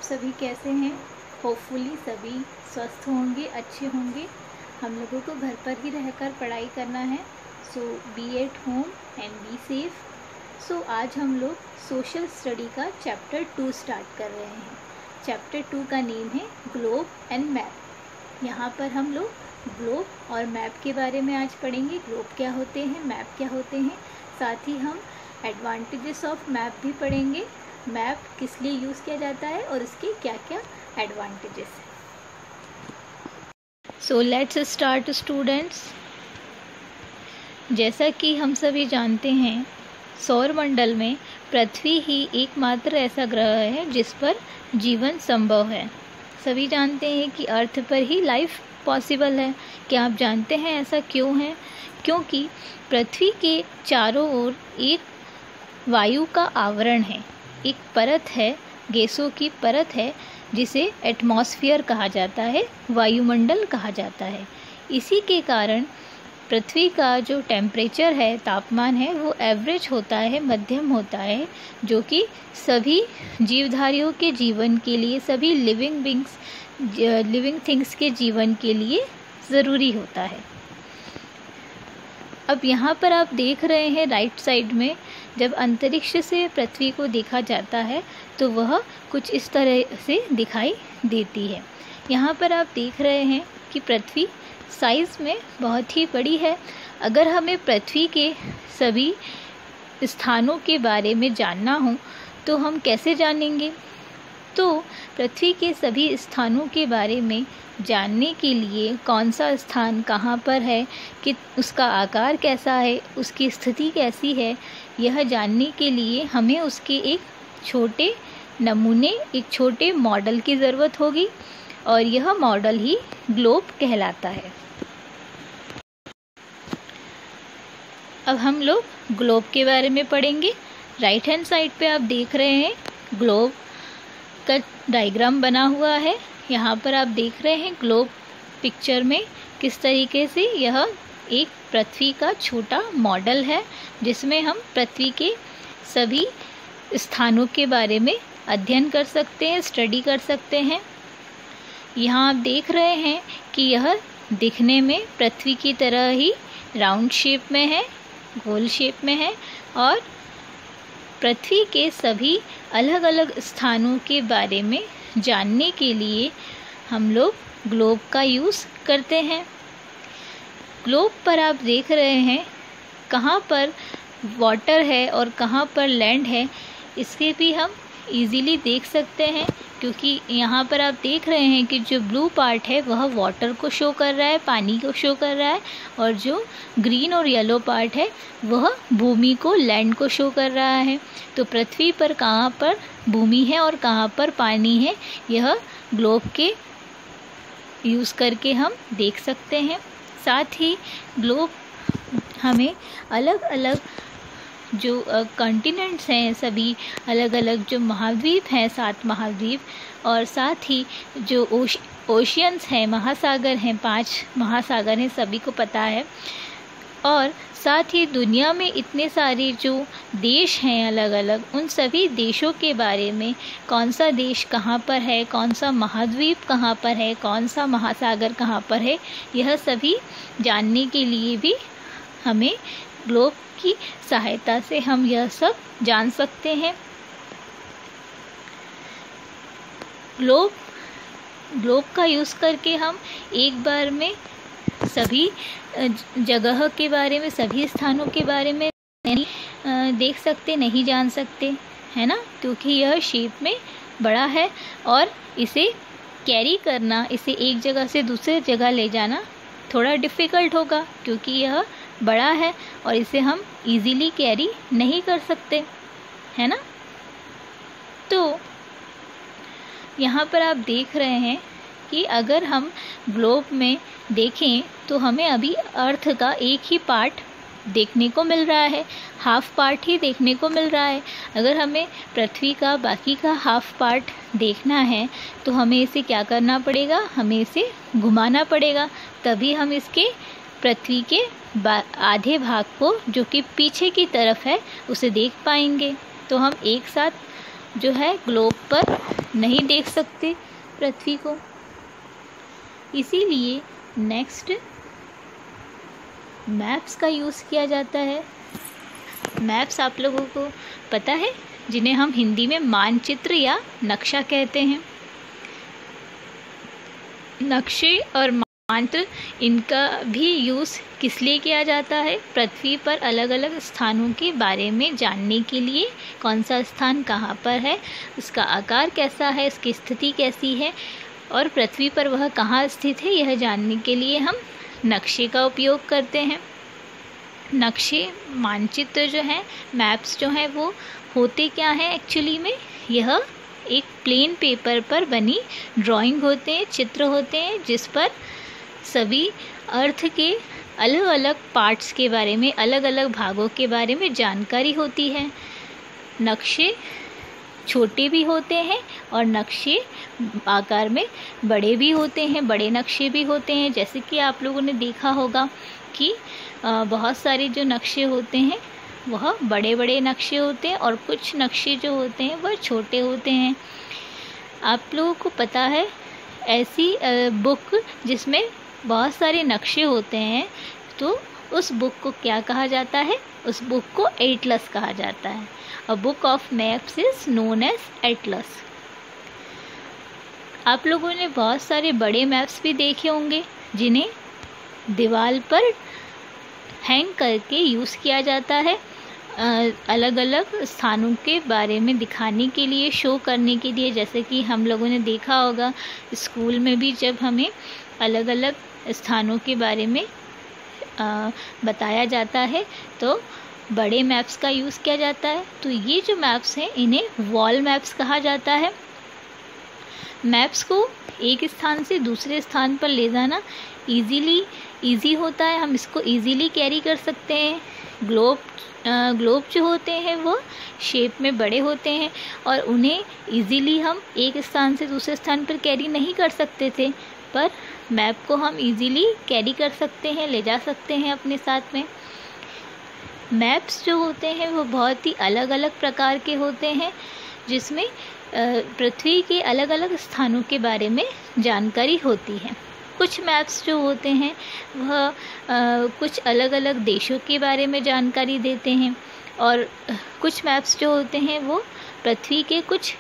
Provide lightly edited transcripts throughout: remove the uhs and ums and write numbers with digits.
सभी कैसे हैं? होपफुली सभी स्वस्थ होंगे, अच्छे होंगे। हम लोगों को घर पर ही रहकर पढ़ाई करना है, so be at home and be safe. So आज हम लोग सोशल स्टडी का चैप्टर 2 स्टार्ट कर रहे हैं। चैप्टर 2 का नेम है ग्लोब एंड मैप। यहाँ पर हम लोग ग्लोब और मैप के बारे में आज पढ़ेंगे। ग्लोब क्या होते हैं, मैप क्या होते हैं, साथ ही हम एडवांटेजेस ऑफ मैप भी पढ़ेंगे। मैप किस लिए यूज़ किया जाता है और इसके क्या क्या एडवांटेजेस हैं। So let's start students. जैसा कि हम सभी जानते हैं, सौरमंडल में पृथ्वी ही एकमात्र ऐसा ग्रह है जिस पर जीवन संभव है। सभी जानते हैं कि अर्थ पर ही लाइफ पॉसिबल है। क्या आप जानते हैं ऐसा क्यों है? क्योंकि पृथ्वी के चारों ओर एक वायु का आवरण है, एक परत है, गैसों की परत है, जिसे एटमॉस्फेयर कहा जाता है, वायुमंडल कहा जाता है। इसी के कारण पृथ्वी का जो टेम्परेचर है, तापमान है, वो एवरेज होता है, मध्यम होता है, जो कि सभी जीवधारियों के जीवन के लिए, सभी लिविंग थिंग्स के जीवन के लिए ज़रूरी होता है। अब यहाँ पर आप देख रहे हैं राइट साइड में, जब अंतरिक्ष से पृथ्वी को देखा जाता है तो वह कुछ इस तरह से दिखाई देती है। यहाँ पर आप देख रहे हैं कि पृथ्वी साइज़ में बहुत ही बड़ी है। अगर हमें पृथ्वी के सभी स्थानों के बारे में जानना हो तो हम कैसे जानेंगे? तो पृथ्वी के सभी स्थानों के बारे में जानने के लिए कौन सा स्थान कहाँ पर है, कि उसका आकार कैसा है, उसकी स्थिति कैसी है, यह जानने के लिए हमें उसके एक छोटे नमूने, एक छोटे मॉडल की ज़रूरत होगी, और यह मॉडल ही ग्लोब कहलाता है। अब हम लोग ग्लोब के बारे में पढ़ेंगे। राइट हैंड साइड पे आप देख रहे हैं ग्लोब का डायग्राम बना हुआ है। यहाँ पर आप देख रहे हैं ग्लोब पिक्चर में किस तरीके से यह एक पृथ्वी का छोटा मॉडल है, जिसमें हम पृथ्वी के सभी स्थानों के बारे में अध्ययन कर सकते हैं, स्टडी कर सकते हैं। यहाँ आप देख रहे हैं कि यह दिखने में पृथ्वी की तरह ही राउंड शेप में है, गोल शेप में है, और पृथ्वी के सभी अलग अलग स्थानों के बारे में जानने के लिए हम लोग ग्लोब का यूज़ करते हैं। ग्लोब पर आप देख रहे हैं कहाँ पर वाटर है और कहाँ पर लैंड है, इसके भी हम इजीली देख सकते हैं, क्योंकि यहाँ पर आप देख रहे हैं कि जो ब्लू पार्ट है वह वाटर को शो कर रहा है, पानी को शो कर रहा है, और जो ग्रीन और येलो पार्ट है वह भूमि को, लैंड को शो कर रहा है। तो पृथ्वी पर कहाँ पर भूमि है और कहाँ पर पानी है, यह ग्लोब के यूज़ करके हम देख सकते हैं। साथ ही ग्लोब हमें अलग अलग जो कॉन्टिनेंट्स हैं, सभी अलग अलग जो महाद्वीप हैं, 7 महाद्वीप, और साथ ही जो ओशियंस हैं, महासागर हैं, 5 महासागर हैं, सभी को पता है। और साथ ही दुनिया में इतने सारे जो देश हैं अलग अलग, उन सभी देशों के बारे में, कौन सा देश कहाँ पर है, कौन सा महाद्वीप कहाँ पर है, कौन सा महासागर कहाँ पर है, यह सभी जानने के लिए भी हमें ग्लोब की सहायता से हम यह सब जान सकते हैं। ग्लोब का यूज़ करके हम एक बार में सभी जगह के बारे में, सभी स्थानों के बारे में नहीं देख सकते, नहीं जान सकते, है ना, क्योंकि यह शेप में बड़ा है और इसे कैरी करना, इसे एक जगह से दूसरे जगह ले जाना थोड़ा डिफ़िकल्ट होगा, क्योंकि यह बड़ा है और इसे हम इजीली कैरी नहीं कर सकते, है ना। तो यहाँ पर आप देख रहे हैं कि अगर हम ग्लोब में देखें तो हमें अभी अर्थ का एक ही पार्ट देखने को मिल रहा है, हाफ पार्ट ही देखने को मिल रहा है। अगर हमें पृथ्वी का बाकी का हाफ पार्ट देखना है तो हमें इसे क्या करना पड़ेगा, हमें इसे घुमाना पड़ेगा, तभी हम इसके पृथ्वी के आधे भाग को, जो कि पीछे की तरफ है, उसे देख पाएंगे। तो हम एक साथ जो है ग्लोब पर नहीं देख सकते पृथ्वी को। इसीलिए नेक्स्ट मैप्स का यूज़ किया जाता है। मैप्स आप लोगों को पता है, जिन्हें हम हिंदी में मानचित्र या नक्शा कहते हैं। नक्शे और मानचित्र, इनका भी यूज़ किस लिए किया जाता है? पृथ्वी पर अलग अलग स्थानों के बारे में जानने के लिए। कौन सा स्थान कहाँ पर है, उसका आकार कैसा है, उसकी स्थिति कैसी है और पृथ्वी पर वह कहाँ स्थित है, यह जानने के लिए हम नक्शे का उपयोग करते हैं। नक्शे, मानचित्र जो हैं, मैप्स जो हैं, वो होते क्या हैं एक्चुअली में? यह एक प्लेन पेपर पर बनी ड्राइंग होते हैं, चित्र होते हैं, जिस पर सभी अर्थ के अलग अलग पार्ट्स के बारे में, अलग अलग भागों के बारे में जानकारी होती है। नक्शे छोटे भी होते हैं और नक्शे आकार में बड़े भी होते हैं, बड़े नक्शे भी होते हैं। जैसे कि आप लोगों ने देखा होगा कि बहुत सारे जो नक्शे होते हैं वह बड़े बड़े नक्शे होते हैं और कुछ नक्शे जो होते हैं वह छोटे होते हैं। आप लोगों को पता है ऐसी बुक जिसमें बहुत सारे नक्शे होते हैं, तो उस बुक को क्या कहा जाता है? उस बुक को एटलस कहा जाता है। A book of maps is known as atlas. आप लोगों ने बहुत सारे बड़े मैप्स भी देखे होंगे जिन्हें दीवार पर हैंग करके यूज़ किया जाता है, अलग अलग स्थानों के बारे में दिखाने के लिए, शो करने के लिए। जैसे कि हम लोगों ने देखा होगा स्कूल में भी, जब हमें अलग अलग स्थानों के बारे में बताया जाता है तो बड़े मैप्स का यूज़ किया जाता है। तो ये जो मैप्स हैं इन्हें वॉल मैप्स कहा जाता है। मैप्स को एक स्थान से दूसरे स्थान पर ले जाना ईजी होता है, हम इसको ईजीली कैरी कर सकते हैं। ग्लोब जो होते हैं वो शेप में बड़े होते हैं और उन्हें ईजीली हम एक स्थान से दूसरे स्थान पर कैरी नहीं कर सकते थे, पर मैप को हम ईजीली कैरी कर सकते हैं, ले जा सकते हैं अपने साथ में। मैप्स जो होते हैं वो बहुत ही अलग अलग प्रकार के होते हैं, जिसमें पृथ्वी के अलग अलग स्थानों के बारे में जानकारी होती है। कुछ मैप्स जो होते हैं वह कुछ अलग अलग देशों के बारे में जानकारी देते हैं और कुछ मैप्स जो होते हैं वो पृथ्वी के कुछ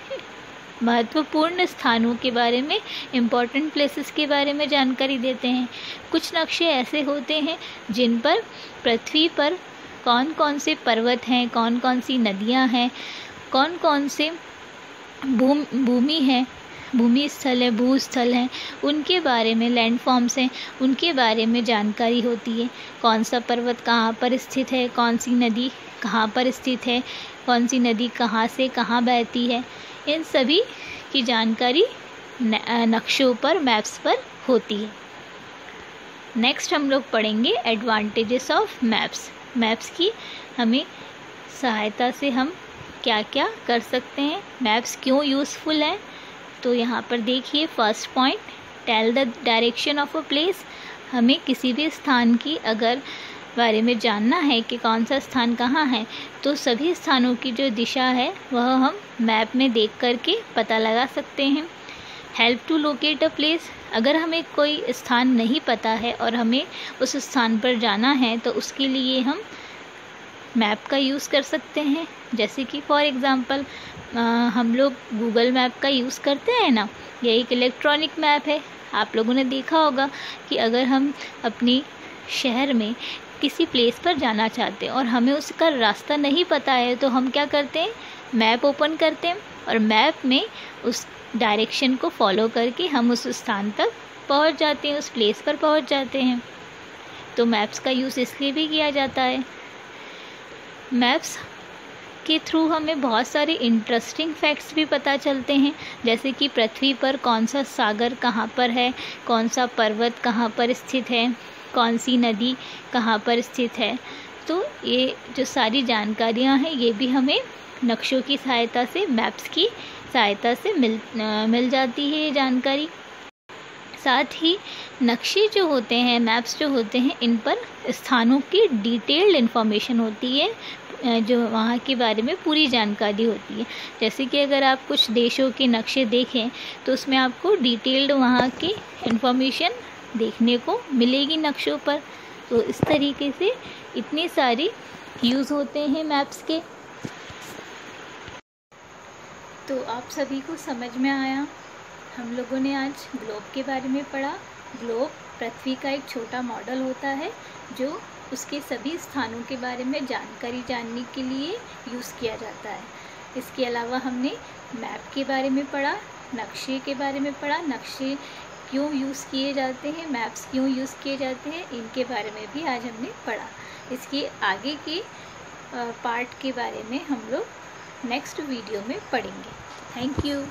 महत्वपूर्ण स्थानों के बारे में, इम्पॉर्टेंट प्लेसेस के बारे में जानकारी देते हैं। कुछ नक्शे ऐसे होते हैं जिन पर पृथ्वी पर कौन कौन से पर्वत हैं, कौन कौन सी नदियां हैं, कौन कौन से भूमि है, भूमि स्थल है, भूस्थल हैं, उनके बारे में, लैंडफॉर्म्स हैं, उनके बारे में जानकारी होती है। कौन सा पर्वत कहाँ पर स्थित है, कौन सी नदी कहाँ पर स्थित है, कौन सी नदी कहाँ से कहाँ बहती है, इन सभी की जानकारी नक्शों पर, मैप्स पर होती है। नेक्स्ट हम लोग पढ़ेंगे एडवांटेजेस ऑफ मैप्स। मैप्स की हमें सहायता से हम क्या क्या कर सकते हैं, मैप्स क्यों यूज़फुल हैं। तो यहाँ पर देखिए, first point, tell the direction of a place. हमें किसी भी स्थान की अगर बारे में जानना है कि कौन सा स्थान कहाँ है, तो सभी स्थानों की जो दिशा है वह हम मैप में देख करके पता लगा सकते हैं। Help to locate a place. अगर हमें कोई स्थान नहीं पता है और हमें उस स्थान पर जाना है तो उसके लिए हम मैप का यूज़ कर सकते हैं। जैसे कि फॉर एग्ज़ाम्पल हम लोग गूगल मैप का यूज़ करते हैं ना, यह एक इलेक्ट्रॉनिक मैप है। आप लोगों ने देखा होगा कि अगर हम अपनी शहर में किसी प्लेस पर जाना चाहते हैं और हमें उसका रास्ता नहीं पता है तो हम क्या करते हैं, मैप ओपन करते हैं और मैप में उस डायरेक्शन को फॉलो करके हम उस स्थान तक पहुंच जाते हैं, उस प्लेस पर पहुंच जाते हैं। तो मैप्स का यूज़ इसलिए भी किया जाता है। मैप्स के थ्रू हमें बहुत सारे इंटरेस्टिंग फैक्ट्स भी पता चलते हैं, जैसे कि पृथ्वी पर कौन सा सागर कहाँ पर है, कौन सा पर्वत कहाँ पर स्थित है, कौन सी नदी कहाँ पर स्थित है। तो ये जो सारी जानकारियाँ हैं ये भी हमें नक्शों की सहायता से, मैप्स की सहायता से मिल जाती है ये जानकारी। साथ ही नक्शे जो होते हैं, मैप्स जो होते हैं, इन पर स्थानों की डिटेल्ड इन्फॉर्मेशन होती है, जो वहाँ के बारे में पूरी जानकारी होती है। जैसे कि अगर आप कुछ देशों के नक्शे देखें तो उसमें आपको डिटेल्ड वहाँ की इन्फॉर्मेशन देखने को मिलेगी नक्शों पर। तो इस तरीके से इतने सारे यूज़ होते हैं मैप्स के। तो आप सभी को समझ में आया। हम लोगों ने आज ग्लोब के बारे में पढ़ा। ग्लोब पृथ्वी का एक छोटा मॉडल होता है जो उसके सभी स्थानों के बारे में जानकारी जानने के लिए यूज़ किया जाता है। इसके अलावा हमने मैप के बारे में पढ़ा, नक्शे के बारे में पढ़ा, नक्शे क्यों यूज़ किए जाते हैं, मैप्स क्यों यूज़ किए जाते हैं, इनके बारे में भी आज हमने पढ़ा। इसके आगे के पार्ट के बारे में हम लोग नेक्स्ट वीडियो में पढ़ेंगे। Thank you.